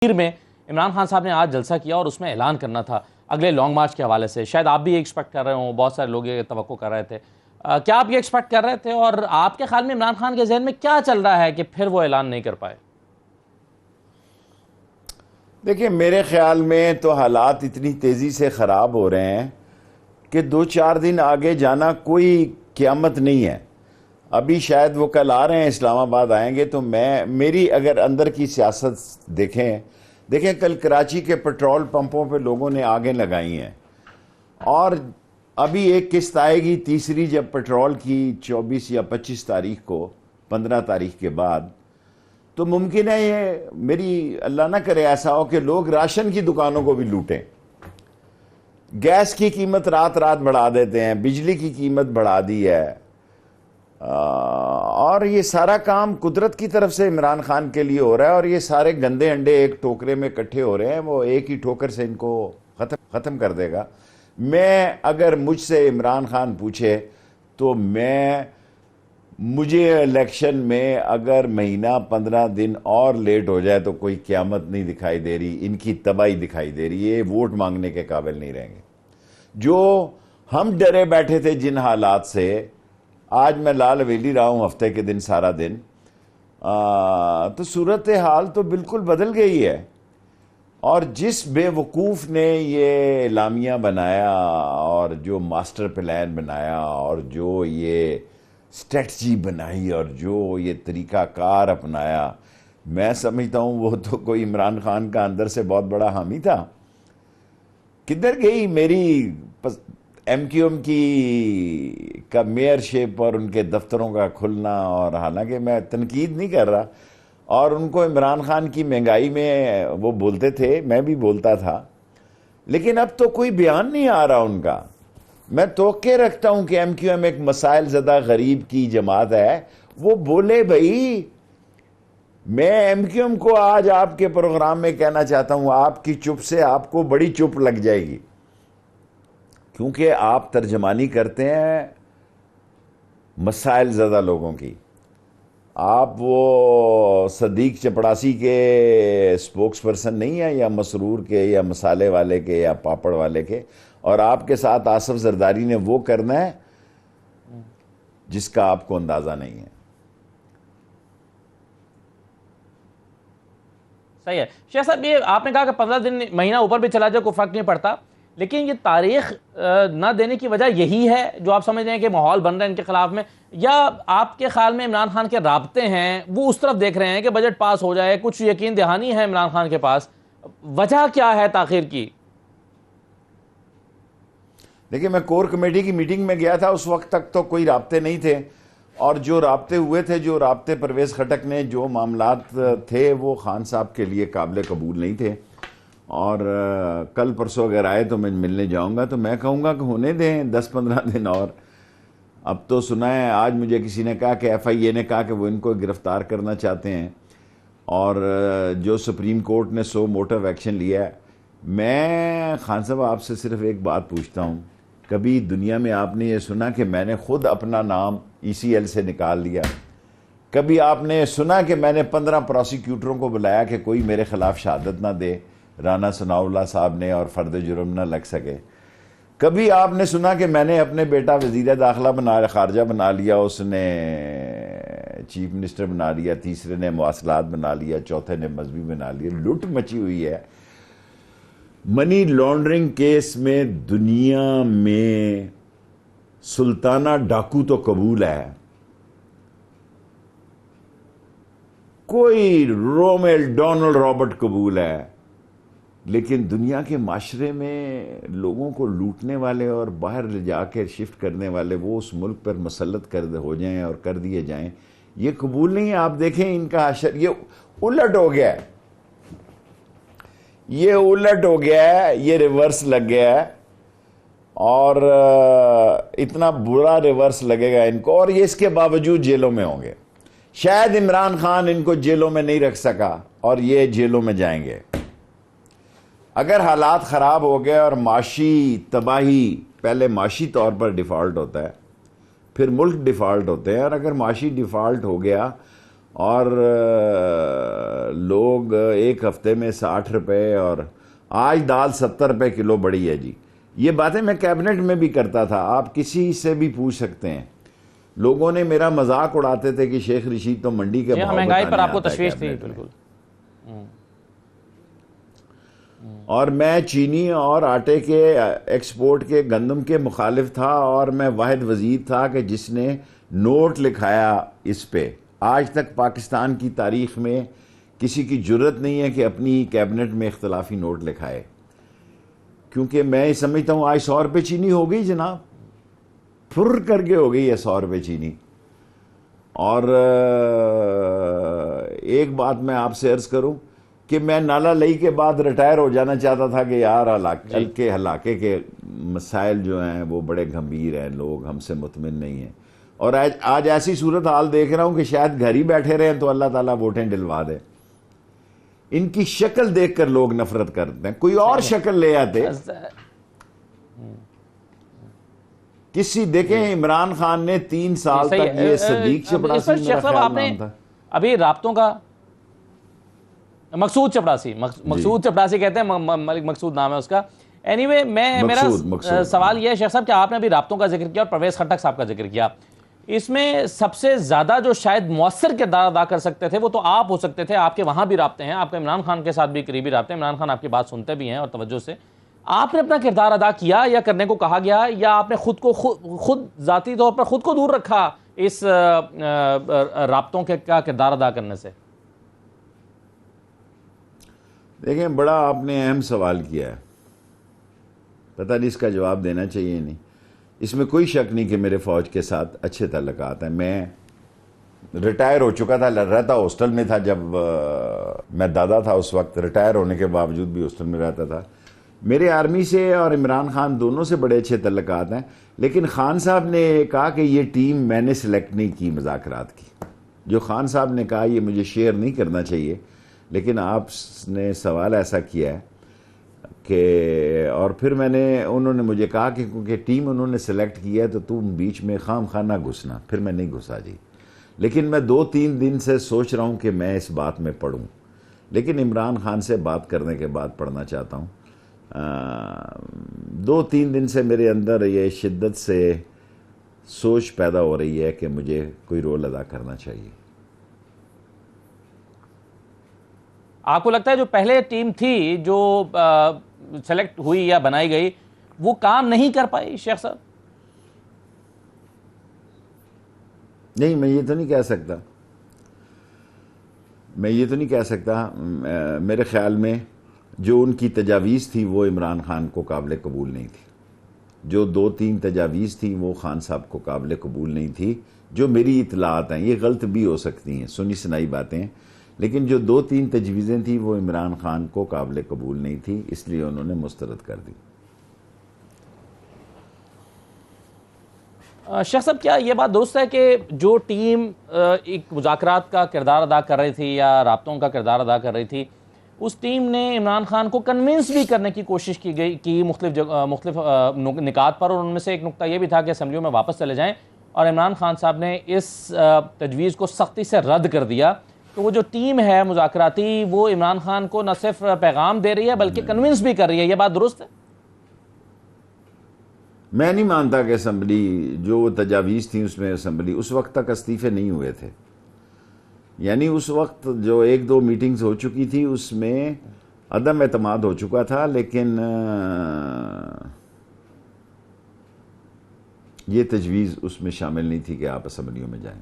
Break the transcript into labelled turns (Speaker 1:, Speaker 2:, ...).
Speaker 1: میں عمران خان صاحب نے آج جلسہ کیا اور اس میں اعلان کرنا تھا اگلے لانگ مارچ کے حوالے سے. شاید آپ بھی یہ ایکسپیکٹ کر رہے ہوں, بہت سارے لوگ یہ توقع کر رہے تھے. کیا آپ یہ ایکسپیکٹ کر رہے تھے, اور آپ کے خیال میں عمران خان کے ذہن میں کیا چل رہا ہے کہ پھر وہ اعلان نہیں کر پائے؟
Speaker 2: دیکھیں, میرے خیال میں تو حالات اتنی تیزی سے خراب ہو رہے ہیں کہ 2-4 دن آگے جانا کوئی قیامت نہیں ہے. ابھی شاید وہ کل آ رہے ہیں, اسلام آباد آئیں گے, تو میری اگر اندر کی سیاست دیکھیں کل کراچی کے پیٹرول پمپوں پہ لوگوں نے آگیں لگائی ہیں, اور ابھی ایک قسط آئے گی تیسری جب پیٹرول کی 24 یا 25 تاریخ کو, 15 تاریخ کے بعد. تو ممکن ہے یہ, میری اللہ نہ کرے ایسا ہو کہ لوگ راشن کی دکانوں کو بھی لوٹیں. گیس کی قیمت رات بڑھا دیتے ہیں, بجلی کی قیمت بڑھا دی ہے, اور یہ سارا کام قدرت کی طرف سے عمران خان کے لیے ہو رہا ہے. اور یہ سارے گندے انڈے ایک ٹوکرے میں اکٹھے ہو رہے ہیں, وہ ایک ہی ٹھوکر سے ان کو ختم کر دے گا. اگر مجھ سے عمران خان پوچھے تو مجھے الیکشن میں اگر مہینہ 15 دن اور لیٹ ہو جائے تو کوئی قیامت نہیں دکھائی دے رہی, ان کی تباہی دکھائی دے رہی ہے. یہ ووٹ مانگنے کے قابل نہیں رہیں گے. جو ہم ڈرے بیٹھے تھے جن حالات سے, آج میں لال حویلی رہا ہوں ہفتے کے دن سارا دن, تو صورتحال تو بالکل بدل گئی ہے. اور جس بے وقوف نے یہ اعلامیہ بنایا اور جو ماسٹر پلان بنایا اور جو یہ اسٹریٹجی بنائی اور جو یہ طریقہ کار اپنایا, میں سمجھتا ہوں وہ تو کوئی عمران خان کا اندر سے بہت بڑا حامی تھا. کدھر گئی میری ایم کیو ایم کا میئرشپ اور ان کے دفتروں کا کھلنا؟ اور حالانکہ میں تنقید نہیں کر رہا, اور ان کو عمران خان کی مہنگائی میں وہ بولتے تھے, میں بھی بولتا تھا, لیکن اب تو کوئی بیان نہیں آ رہا ان کا. میں توقع رکھتا ہوں کہ ایم کیو ایم ایک مسائل زدہ غریب کی جماعت ہے, وہ بولے بھائی. میں ایم کیو ایم کو آج آپ کے پروگرام میں کہنا چاہتا ہوں, آپ کی چپ سے آپ کو بڑی چپ لگ جائے گی, کیونکہ آپ ترجمانی کرتے ہیں مسائل زدہ لوگوں کی. آپ وہ صدیق چپڑاسی کے سپوکس پرسن نہیں ہیں, یا مسرور کے, یا مسالے والے کے, یا پاپڑ والے کے. اور آپ کے ساتھ آصف زرداری نے وہ کرنا ہے جس کا آپ کو اندازہ نہیں ہے.
Speaker 1: صحیح ہے شیخ صاحب, یہ آپ نے کہا کہ 15 دن مہینہ اوپر بھی چلا جائے کوئی فرق نہیں پڑتا, لیکن یہ تاریخ نہ دینے کی وجہ یہی ہے جو آپ سمجھ رہے ہیں کہ ماحول بن رہا ہے ان کے خلاف میں, یا آپ کے خیال میں عمران خان کے رابطے ہیں وہ اس طرف دیکھ رہے ہیں کہ بجٹ پاس ہو جائے, کچھ یقین دہانی ہے عمران خان کے پاس؟ وجہ کیا ہے تاخیر کی؟
Speaker 2: دیکھیں, میں کور کمیٹی کی میٹنگ میں گیا تھا, اس وقت تک تو کوئی رابطے نہیں تھے, اور جو رابطے ہوئے تھے, جو رابطے پرویز خٹک نے جو معاملات تھے وہ خان صاحب کے لیے قابل قبول نہیں تھے. اور کل پرسوں اگر آئے تو میں ملنے جاؤں گا, تو میں کہوں گا کہ ہونے دیں 10-15 دن اور. اب تو سنا ہے, آج مجھے کسی نے کہا کہ ایف آئی اے نے کہا کہ وہ ان کو گرفتار کرنا چاہتے ہیں, اور جو سپریم کورٹ نے 100 موٹو ایکشن لیا ہے. میں خان صاحب آپ سے صرف ایک بات پوچھتا ہوں, کبھی دنیا میں آپ نے یہ سنا کہ میں نے خود اپنا نام ای سی ایل سے نکال لیا؟ کبھی آپ نے سنا کہ میں نے 15 پروسیکیوٹروں کو بلایا کہ کوئی میرے خلاف شہادت نہ دے, رانا ثناء اللہ صاحب نے, اور فرد جرم نہ لگ سکے؟ کبھی آپ نے سنا کہ میں نے اپنے بیٹا وزیر داخلہ خارجہ بنا لیا, اس نے چیف منسٹر بنا لیا, تیسرے نے مواصلات بنا لیا, چوتھے نے مذہبی بنا لیا؟ لوٹ مچی ہوئی ہے. منی لانڈرنگ کیس میں دنیا میں سلطانہ ڈاکو تو قبول ہے, کوئی ڈونلڈ رابرٹ قبول ہے, لیکن دنیا کے معاشرے میں لوگوں کو لوٹنے والے اور باہر لے جا کے شفٹ کرنے والے وہ اس ملک پر مسلط ہو جائیں اور کر دیے جائیں, یہ قبول نہیں ہے. آپ دیکھیں ان کا حشر, یہ الٹ ہو گیا ہے, یہ الٹ ہو گیا ہے, یہ ریورس لگ گیا ہے, اور اتنا برا ریورس لگے گا ان کو, اور یہ اس کے باوجود جیلوں میں ہوں گے. شاید عمران خان ان کو جیلوں میں نہیں رکھ سکا, اور یہ جیلوں میں جائیں گے. اگر حالات خراب ہو گئے اور معاشی تباہی, پہلے معاشی طور پر ڈیفالٹ ہوتا ہے, پھر ملک ڈیفالٹ ہوتے ہیں, اور اگر معاشی ڈیفالٹ ہو گیا اور لوگ ایک ہفتے میں 60 روپے، اور آج دال 70 روپے کلو بڑی ہے جی. یہ باتیں میں کیبنٹ میں بھی کرتا تھا، آپ کسی سے بھی پوچھ سکتے ہیں. لوگوں نے میرا مذاق اڑاتے تھے کہ شیخ رشید تو منڈی کے بھاؤ
Speaker 1: مہنگائی پر
Speaker 2: بتانے
Speaker 1: آپ کو
Speaker 2: آتا ہے
Speaker 1: تشویش تھی.
Speaker 2: کیبنٹ میں.
Speaker 1: بالکل.
Speaker 2: اور میں چینی اور آٹے کے ایکسپورٹ کے، گندم کے مخالف تھا، اور میں واحد وزیر تھا کہ جس نے نوٹ لکھایا اس پہ. آج تک پاکستان کی تاریخ میں کسی کی جرت نہیں ہے کہ اپنی کیبنٹ میں اختلافی نوٹ لکھائے، کیونکہ میں سمجھتا ہوں آج 100 روپے چینی ہو گئی جناب، پھر کر کے ہو گئی ہے 100 روپے چینی. اور ایک بات میں آپ سے عرض کروں کہ میں نالا لئی کے بعد ریٹائر ہو جانا چاہتا تھا کہ یار علاقے کے مسائل جو ہیں وہ بڑے گھمبیر ہیں، لوگ ہم سے مطمئن نہیں ہیں. اور آج ایسی صورت حال دیکھ رہا ہوں کہ شاید گھر ہی بیٹھے رہیں تو اللہ تعالیٰ ووٹیں ڈلوا دے. ان کی شکل دیکھ کر لوگ نفرت کرتے ہیں، کوئی اور شکل لے آتے. کسی دیکھیں عمران خان نے 3 سال تک یہ صدیق چپڑاسی میرا خیال نام تھا،
Speaker 1: ابھی رابطوں کا مقصود چپڑاسی کہتے ہیں، ملک مقصود نام ہے اس کا. اینی وے میرا سوال یہ ہے شیخ صاحب کہ آپ نے ابھی رابطوں کا ذکر کیا اور پرویز خٹک صاحب کا ذکر کیا. اس میں سب سے زیادہ جو شاید مؤثر کردار ادا کر سکتے تھے وہ تو آپ ہو سکتے تھے. آپ کے وہاں بھی رابطے ہیں، آپ کا عمران خان کے ساتھ بھی قریبی رابطے ہیں، عمران خان آپ کی بات سنتے بھی ہیں اور توجہ سے. آپ نے اپنا کردار ادا کیا یا کرنے کو کہا گیا، یا آپ نے خود ذاتی طور پر خود کو دور رکھا اس رابطوں کے کا کردار ادا کرنے سے؟
Speaker 2: دیکھیں بڑا آپ نے اہم سوال کیا ہے، پتہ نہیں اس کا جواب دینا چاہیے نہیں. اس میں کوئی شک نہیں کہ میرے فوج کے ساتھ اچھے تعلقات ہیں. میں ریٹائر ہو چکا تھا، رہتا ہاسٹل میں تھا جب میں دادا تھا اس وقت، ریٹائر ہونے کے باوجود بھی ہاسٹل میں رہتا تھا. میرے آرمی سے اور عمران خان دونوں سے بڑے اچھے تعلقات ہیں. لیکن خان صاحب نے کہا کہ یہ ٹیم میں نے سلیکٹ نہیں کی مذاکرات کی. جو خان صاحب نے کہا یہ مجھے شیئر نہیں کرنا چاہیے، لیکن آپ نے سوال ایسا کیا ہے کہ، اور پھر انہوں نے مجھے کہا کہ کیونکہ ٹیم انہوں نے سلیکٹ کیا ہے تو تم بیچ میں خام خانہ گھسنا. پھر میں نہیں گھسا جی. لیکن میں 2-3 دن سے سوچ رہا ہوں کہ میں اس بات میں پڑھوں، لیکن عمران خان سے بات کرنے کے بعد پڑھنا چاہتا ہوں. 2-3 دن سے میرے اندر یہ شدت سے سوچ پیدا ہو رہی ہے کہ مجھے کوئی رول ادا کرنا چاہیے.
Speaker 1: آپ کو لگتا ہے جو پہلے ٹیم تھی جو سلیکٹ ہوئی یا بنائی گئی وہ کام نہیں کر پائی شیخ صاحب؟
Speaker 2: نہیں، میں یہ تو نہیں کہہ سکتا. میرے خیال میں جو ان کی تجاویز تھی وہ عمران خان کو قابل قبول نہیں تھی. جو 2-3 تجاویز تھیں وہ خان صاحب کو قابل قبول نہیں تھی. جو میری اطلاعات ہیں، یہ غلط بھی ہو سکتی ہیں، سنی سنائی باتیں، لیکن جو 2-3 تجویزیں تھیں وہ عمران خان کو قابل قبول نہیں تھی، اس لیے انہوں نے مسترد کر دی.
Speaker 1: شیخ صاحب کیا یہ بات درست ہے کہ جو ٹیم ایک مذاکرات کا کردار ادا کر رہی تھی یا رابطوں کا کردار ادا کر رہی تھی، اس ٹیم نے عمران خان کو کنونس بھی کرنے کی کوشش کی مختلف نکات پر، اور ان میں سے ایک نقطہ یہ بھی تھا کہ اسمبلیوں میں واپس چلے جائیں، اور عمران خان صاحب نے اس تجویز کو سختی سے رد کر دیا. تو وہ جو ٹیم ہے مذاکراتی وہ عمران خان کو نہ صرف پیغام دے رہی ہے بلکہ کنونس بھی کر رہی ہے، یہ بات درست ہے؟
Speaker 2: میں نہیں مانتا کہ اسمبلی جو تجاویز تھیں اس میں اسمبلی اس وقت تک استعفے نہیں ہوئے تھے. یعنی اس وقت جو 1-2 میٹنگز ہو چکی تھی اس میں عدم اعتماد ہو چکا تھا، لیکن یہ تجویز اس میں شامل نہیں تھی کہ آپ اسمبلیوں میں جائیں.